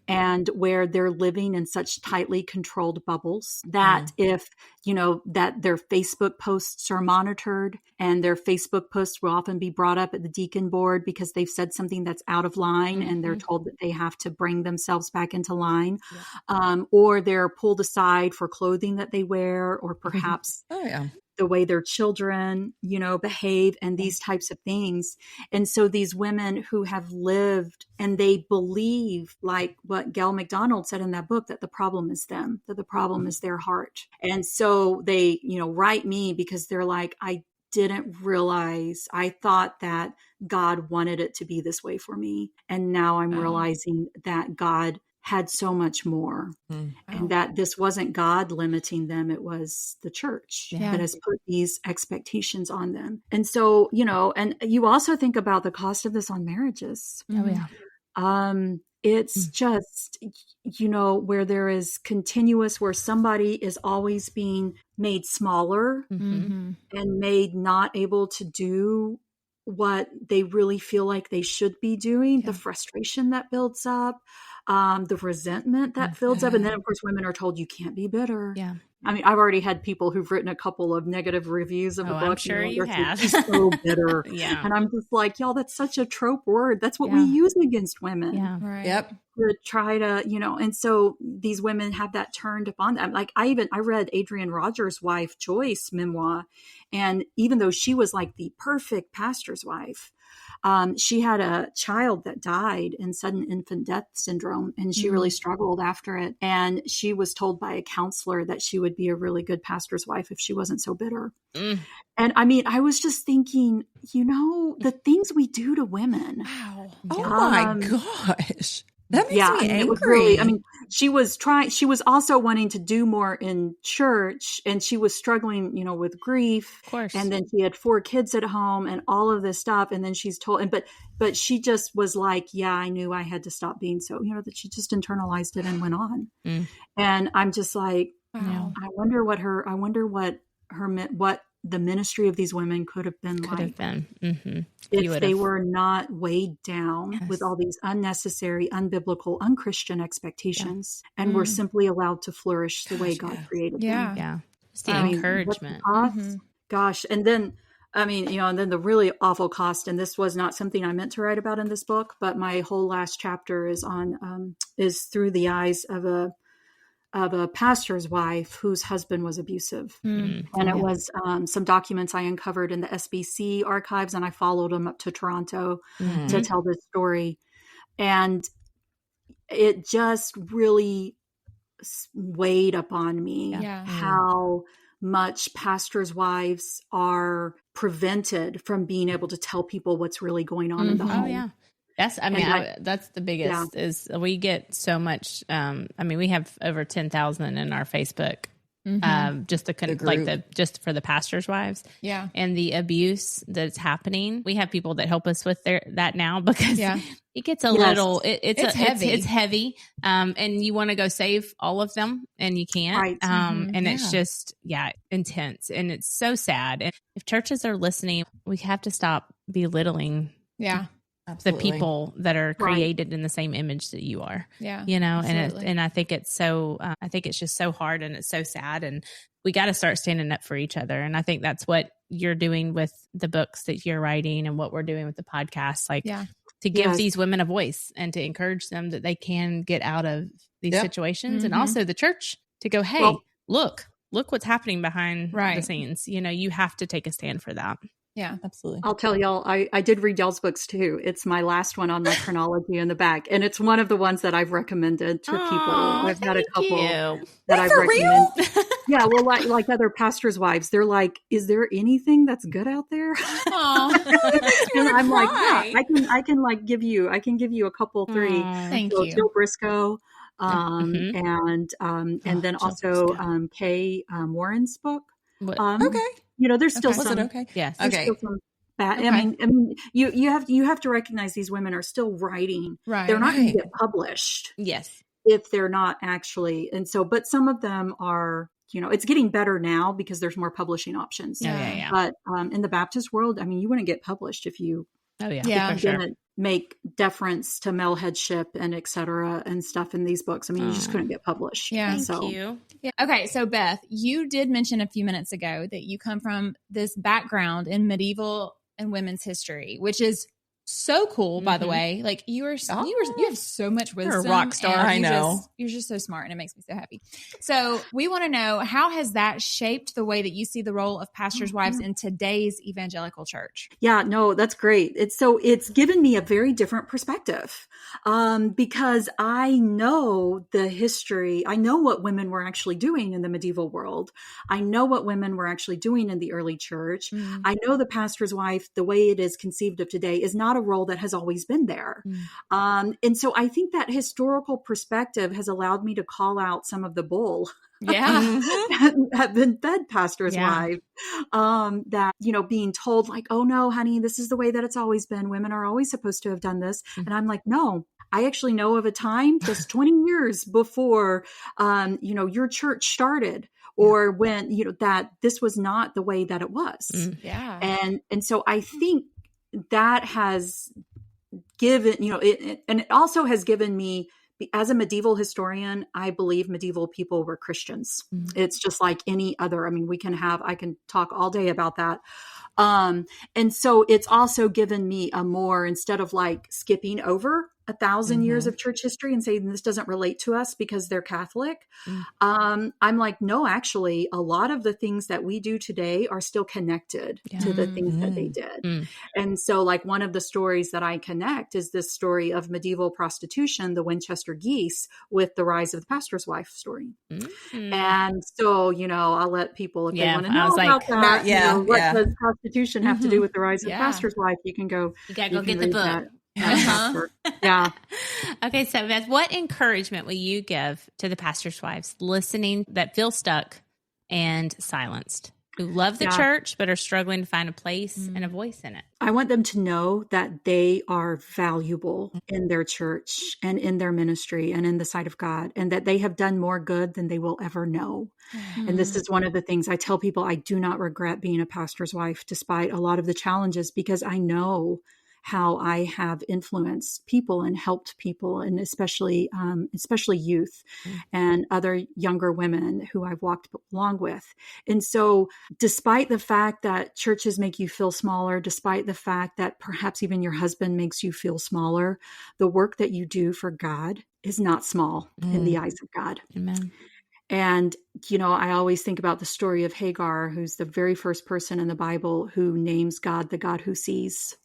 and where they're living in such tightly controlled bubbles that if, you know, that their Facebook posts are monitored, and their Facebook posts will often be brought up at the deacon board because they've said something that's out of line and they're told that they have to bring themselves back into line, or they're pulled aside for clothing that they wear, or perhaps the way their children, you know, behave, and these types of things. And so these women who have lived and they believe, like what Gail McDonald said in that book, that the problem is them, that the problem is their heart. And so they, you know, write me because they're like, I didn't realize, I thought that God wanted it to be this way for me. And now I'm realizing that God had so much more, and that this wasn't God limiting them. It was the church that has put these expectations on them. And so, you know, and you also think about the cost of this on marriages. It's just, you know, where there is continuous, where somebody is always being made smaller and made not able to do what they really feel like they should be doing, the frustration that builds up, the resentment that builds up. And then, of course, women are told you can't be bitter. I mean, I've already had people who've written a couple of negative reviews of the book. I'm sure you have. She's so bitter. And I'm just like, y'all, that's such a trope word. That's what we use against women. To try to, you know, and so these women have that turned upon them. Like I read Adrian Rogers' wife, Joy's memoir. And even though she was like the perfect pastor's wife, she had a child that died in sudden infant death syndrome, and she really struggled after it. And she was told by a counselor that she would be a really good pastor's wife if she wasn't so bitter. And I mean, I was just thinking, you know, the things we do to women. Wow. Oh my gosh. That makes me angry. It was really, I mean, she was also wanting to do more in church, and she was struggling, you know, with grief. Of course. And then she had 4 kids at home and all of this stuff. And then she's told, but she just was like, yeah, I knew I had to stop being so, you know, that she just internalized it and went on. And I'm just like, I wonder what the ministry of these women could have been if they were not weighed down with all these unnecessary, unbiblical, unchristian expectations and were simply allowed to flourish the way God created them. Just the encouragement. Gosh. And then, I mean, you know, and then the really awful cost, and this was not something I meant to write about in this book, but my whole last chapter is through the eyes of a pastor's wife whose husband was abusive. And it was some documents I uncovered in the SBC archives, and I followed him up to Toronto to tell this story. And it just really weighed upon me how much pastors' wives are prevented from being able to tell people what's really going on in the home. That's the biggest is we get so much. I mean, we have over 10,000 in our Facebook, just just for the pastors' wives. And the abuse that's happening. We have people that help us with that now because it gets a little, it's heavy. It's heavy. And you want to go save all of them and you can't. Right. And it's just, intense. And it's so sad. And if churches are listening, we have to stop belittling. Absolutely. The people that are created in the same image that you are, you know, and I think it's so, I think it's just so hard and it's so sad. And we got to start standing up for each other. And I think that's what you're doing with the books that you're writing and what we're doing with the podcast, like to give these women a voice and to encourage them that they can get out of these situations. And also the church to go, hey, look what's happening behind the scenes. You know, you have to take a stand for that. Yeah, absolutely. I'll tell y'all, I did read y'all's books too. It's my last one on my chronology in the back. And it's one of the ones that I've recommended to people. I've had a couple that I've recommended. Yeah, well, like other pastors' wives, they're like, is there anything that's good out there? And I'm like, yeah, I can give you a couple, three. Thank you. Jill Briscoe. And then also Kay Warren's book. Okay. You know, there's still Was some. it okay? Yes. There's still some bad. I mean, you have to recognize these women are still writing. Right. They're not going to get published. Yes. If they're not actually, and so, but some of them are. You know, it's getting better now because there's more publishing options. Yeah. But in the Baptist world, I mean, you wouldn't get published if you. Didn't make deference to male headship and et cetera and stuff in these books. I mean, you just couldn't get published. Yeah. Thank you. Yeah. Okay. So Beth, you did mention a few minutes ago that you come from this background in medieval and women's history, which is so cool, by the way. Like you have so much wisdom. You're a rock star. I know. You're just so smart and it makes me so happy. So we want to know, how has that shaped the way that you see the role of pastors' wives in today's evangelical church? Yeah, no, that's great. It's given me a very different perspective because I know the history. I know what women were actually doing in the medieval world. I know what women were actually doing in the early church. I know the pastor's wife, the way it is conceived of today, is not a role that has always been there. And so I think that historical perspective has allowed me to call out some of the bull that have been fed pastors' wives, that, you know, being told like, oh no, honey, this is the way that it's always been. Women are always supposed to have done this. And I'm like, no, I actually know of a time just 20 years before, you know, your church started, or when, you know, that this was not the way that it was. And so I think that has given, you know, and it also has given me, as a medieval historian, I believe medieval people were Christians. It's just like any other. I mean, I can talk all day about that. And so it's also given me a more, instead of like skipping over 1,000 years of church history and saying this doesn't relate to us because they're Catholic. I'm like, no, actually, a lot of the things that we do today are still connected to the things that they did. And so like one of the stories that I connect is this story of medieval prostitution, the Winchester geese, with the rise of the pastor's wife story. And so, you know, I'll let people, if they want to know about that, you know, what does prostitution have to do with the rise of the pastor's wife? You can go. You got to go get the book. That. Okay, so Beth, what encouragement will you give to the pastors' wives listening that feel stuck and silenced, who love the church but are struggling to find a place and a voice in it? I want them to know that they are valuable in their church and in their ministry and in the sight of God, and that they have done more good than they will ever know. And this is one of the things I tell people. I do not regret being a pastor's wife, despite a lot of the challenges, because I know how I have influenced people and helped people, and especially youth and other younger women who I've walked along with. And so despite the fact that churches make you feel smaller, despite the fact that perhaps even your husband makes you feel smaller, the work that you do for God is not small in the eyes of God. Amen. And, you know, I always think about the story of Hagar, who's the very first person in the Bible who names God the God who sees.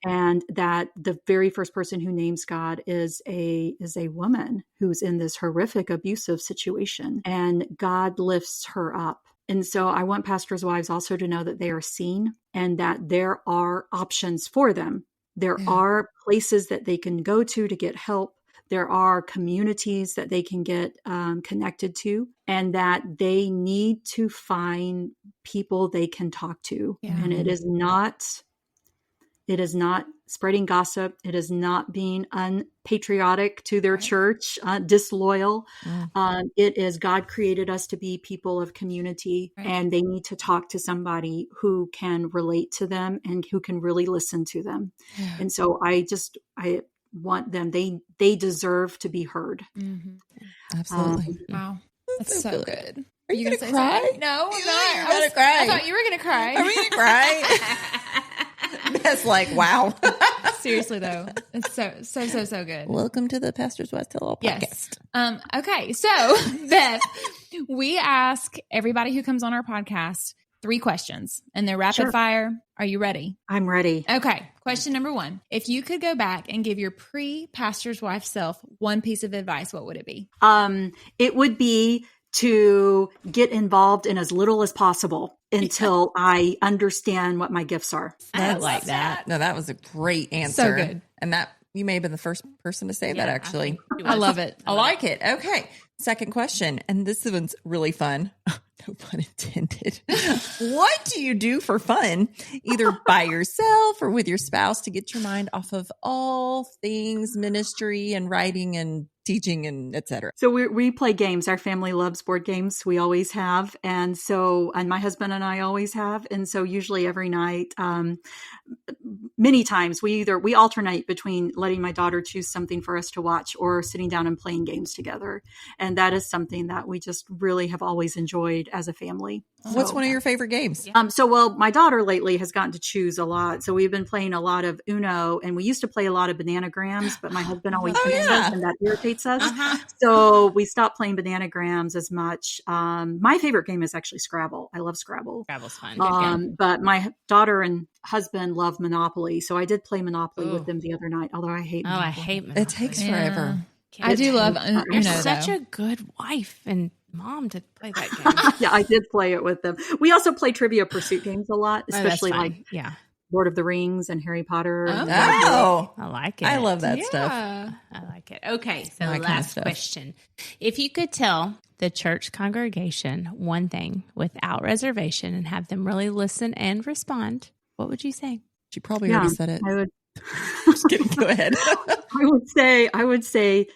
And that the very first person who names God is a woman who's in this horrific abusive situation, and God lifts her up. And so I want pastors' wives also to know that they are seen and that there are options for them. There are places that they can go to get help. There are communities that they can get connected to, and that they need to find people they can talk to. And it is not spreading gossip. It is not being unpatriotic to their church, disloyal. It is God created us to be people of community, and they need to talk to somebody who can relate to them and who can really listen to them. And so I want them, they deserve to be heard. Absolutely. Wow. That's so good. Are you gonna going to cry? something? No, I'm not. You're going to cry. I thought you were going to cry. Are we going to cry? That's like, wow. Seriously though, it's so good. Welcome to the Pastor's Wives Tell All podcast. Yes. Okay. So Beth, we ask everybody who comes on our podcast 3 questions and they're rapid fire. Are you ready? I'm ready. Okay. Question number 1. If you could go back and give your pre-pastor's wife self one piece of advice, what would it be? It would be to get involved in as little as possible until I understand what my gifts are. I like that. No, that was a great answer. So good. And that you may have been the first person to say that, actually. I love it. I like it. Okay. Second question. And this one's really fun. No pun intended. What do you do for fun, either by yourself or with your spouse, to get your mind off of all things ministry and writing and teaching and et cetera? So we play games. Our family loves board games. We always have. And my husband and I always have. And so usually every night, many times we alternate between letting my daughter choose something for us to watch or sitting down and playing games together. And that is something that we just really have always enjoyed as a family. What's one of your favorite games? My daughter lately has gotten to choose a lot. So we've been playing a lot of Uno, and we used to play a lot of bananagrams, but my husband always hates us, and that irritates us. So we stopped playing bananagrams as much. My favorite game is actually Scrabble. I love Scrabble. Scrabble's fun. But my daughter and husband love Monopoly. So I did play Monopoly with them the other night, although I hate Monopoly. I hate Monopoly. It takes forever. I do love Uno. You're such a good wife and mom to play that game. Yeah, I did play it with them. We also play Trivia Pursuit games a lot, especially Lord of the Rings and Harry Potter. Oh, I like it. I love that stuff. I like it. Okay, so last question. If you could tell the church congregation one thing without reservation and have them really listen and respond, what would you say? She probably already said it. I would. Just kidding. Go ahead. I would say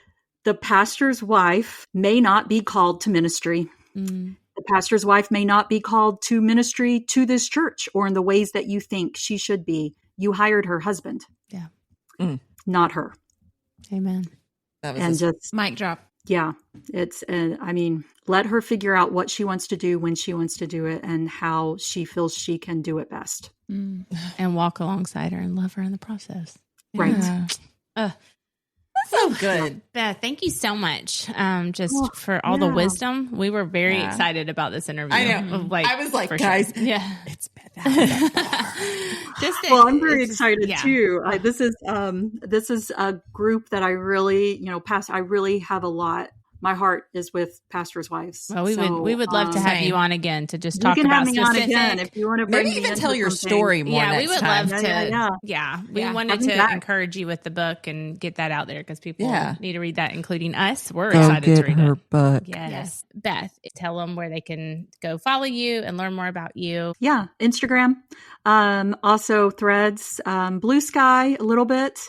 the pastor's wife may not be called to ministry. The pastor's wife may not be called to ministry to this church or in the ways that you think she should be. You hired her husband. Yeah. Not her. Amen. That was just mic drop. Yeah. It's, let her figure out what she wants to do, when she wants to do it, and how she feels she can do it best. And walk alongside her and love her in the process. Right. That's so good. Beth, thank you so much for all the wisdom. We were very excited about this interview. I know. I was like, guys, it's Beth Allison Barr. I'm very excited too. This is a group that I really, I really have a lot. My heart is with pastors' wives. Well, we would love to have you on again to just talk about you can have me specific. on again if you want to bring maybe me even into tell your something. story more. Yeah, we would love time. to. We wanted to encourage you with the book and get that out there because people need to read that, including us. We're excited to read her it. Book. Yes. Beth, tell them where they can go follow you and learn more about you. Yeah, Instagram, also Threads, Blue Sky a little bit.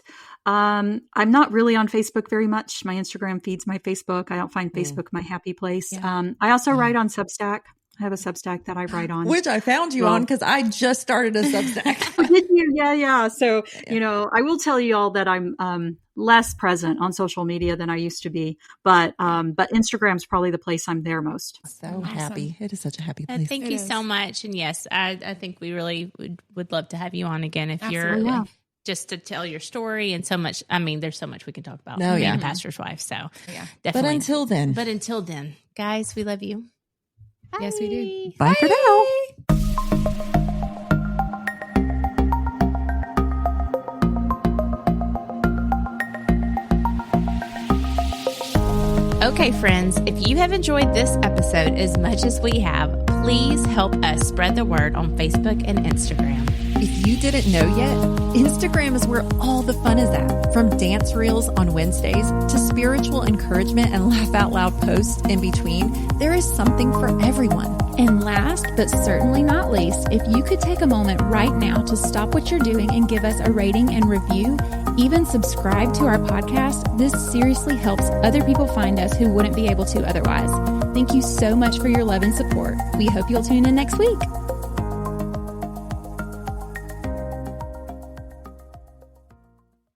I'm not really on Facebook very much. My Instagram feeds my Facebook. I don't find Facebook my happy place. I also write on Substack. I have a Substack that I write on. Which I found you on because I just started a Substack. Did you? Yeah. So, I will tell you all that I'm less present on social media than I used to be. But Instagram's probably the place I'm there most. So happy. It is such a happy place. Thank you so much. And yes, I think we really would love to have you on again if you're just to tell your story and so much. I mean, there's so much we can talk about being a pastor's wife. So definitely. But until then, guys, we love you. Bye. Yes, we do. Bye for now. Okay, friends, if you have enjoyed this episode as much as we have, please help us spread the word on Facebook and Instagram. If you didn't know yet, Instagram is where all the fun is at. From dance reels on Wednesdays to spiritual encouragement and laugh out loud posts in between, there is something for everyone. And last but certainly not least, if you could take a moment right now to stop what you're doing and give us a rating and review, even subscribe to our podcast, this seriously helps other people find us who wouldn't be able to otherwise. Thank you so much for your love and support. We hope you'll tune in next week.